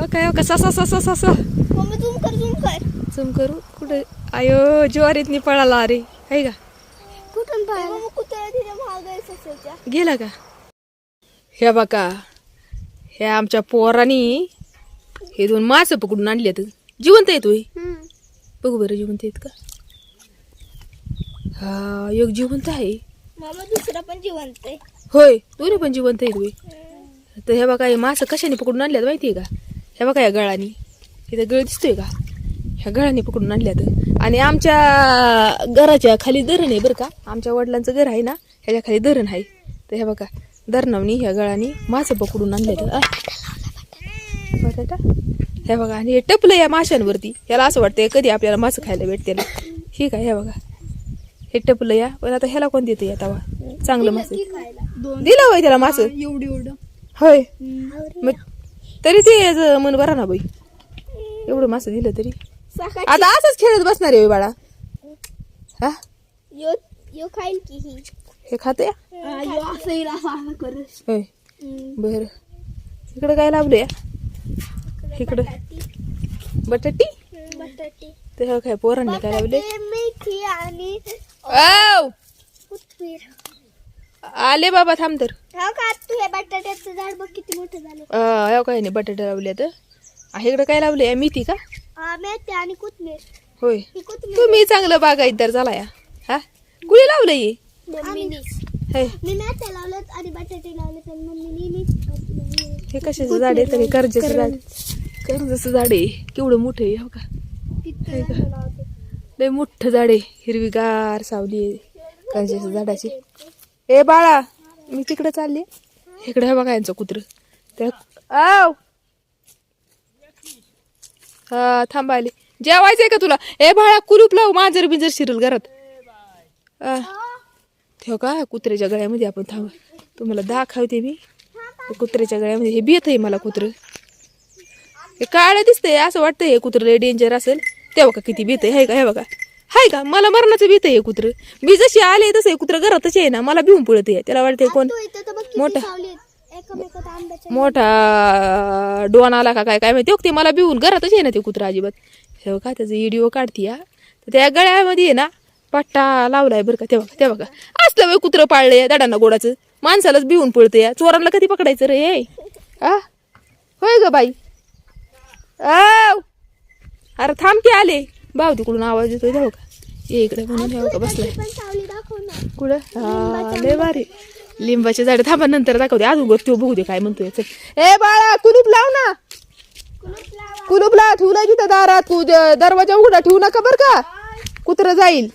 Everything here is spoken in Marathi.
काय कसा मम्मी झूम कर झूम करू कुठे आयो ज्वारीतनी पळाला अरे आहे का कुठून पाहिलं कुत्रा तिच्या मागे आहे ससाच्या गेला का हे बघा हे आमच्या पोरांनी हे 2 मासे पकडून आणले जिवंत आहेत होय बघू बरं जिवंत आहेत का हा एक जिवंत आहे मामा दुसरा पण जिवंत आहे होय दोन्ही पण जिवंत आहेत होय तर हे बघा हे मासे कशाने पकडून आणल्यात माहितीये का हे बघा या गळानी इथं गळ दिसतोय का ह्या गळाने पकडून आणल्यात आणि आमच्या घराच्या खाली धरण आहे बरं का आमच्या वडिलांचं घर आहे ना ह्याच्या खाली धरण आहे तर हे बघा धरणावनी ह्या गळाने मासे पकडून आणल्यात बटाटा हे बघा आणि हे टपलं या माशांवरती याला असं वाटतंय कधी आपल्याला मासे खायला भेटते ठीक आहे हे बघा हे टपलं या पण आता ह्याला कोण देते या तवा चांगलं मासे दिलं होय त्याला मासे एवढं होय मग तरी ते मन बरा ना बाई एवढं मासे दिलं तरी आता असंच खेळत बसणार आहे बाळा हा यो खाईल की ही हे खाते होय बर इकडं काय लावलं या इकडं बटाटी ते काय पोरांनी काय लावले मेथी आणि कोथिंबीर आले बाबा थांब तर हा का तू हे बटाट्याचं झाड बघ किती मोठं झालं काय नाही बटाटे लावले तर इकडं काय लावले मेथी का मेथी आणि कोथिंबीर होय ही कोथिंबीर तुम्ही चांगलं बागायतदार झाला या हा कुणी लावलंय हे? हे मी मेथ्या लावल्यात आणि बटाटे लावलेत आणि मम्मीने हे कशाचं झाड आहे तरी कर्जाचं झाड कर्जाचं झाड आहे केवढं मोठं आहे हो का लय मोठं झाड आहे हिरवीगार सावली आहे कर्जाच्या झाडाची ए बाळा मी तिकडे चालले इकडे हे बघा यांचं कुत्र त्या हा थांबायले जेवायचंय का तुला ए बाळा कुलूप लावू मांजर बिंजर शिरल घरात ठेव का कुत्र्याच्या गळ्यामध्ये आपण थांबा तुम्हाला दाखवते मी कुत्र्याच्या गळ्यामध्ये हे भीत आहे मला कुत्र हे काळं दिसतंय असं वाटतंय हे कुत्र लय डेंजर असेल तेव्हा का किती भीत आहे का हे बघा हाय का मला मरणाचं भीत आहे हे कुत्र मी जशी आले तसं हे कुत्र घरातच आहे ना मला भिवून पळत आहे त्याला वाटतंय कोण मोठा डोन आला का काय काय माहिती ते मला भिवून घरातच आहे ना ते कुत्र अजिबात हे बघा त्याचा व्हिडिओ काढते या तर त्या गळ्यामध्ये आहे ना पट्टा लावलाय बरं का तेव्हा का असलं बाई कुत्रं पाळलंय दडांना गोडाचं माणसालाच भिवून पळतं या चोरांना कधी पकडायचं रे होय ग बाई अरे थांब की आले भाऊ तिकडून आवाज येतोय तेव्हा का ये इकडे म्हणून हे का बसलाय कुठं हा लय भारी लिंबाचे झाड थांबा नंतर दाखवते अजून तो बघू दे काय म्हणतोय चल ए बाळा कुलूप लाव ना कुलूप लाव ठेवला तिथं दारात तू दरवाजा उघडा ठेवू नका बरं का कुत्रं जाईल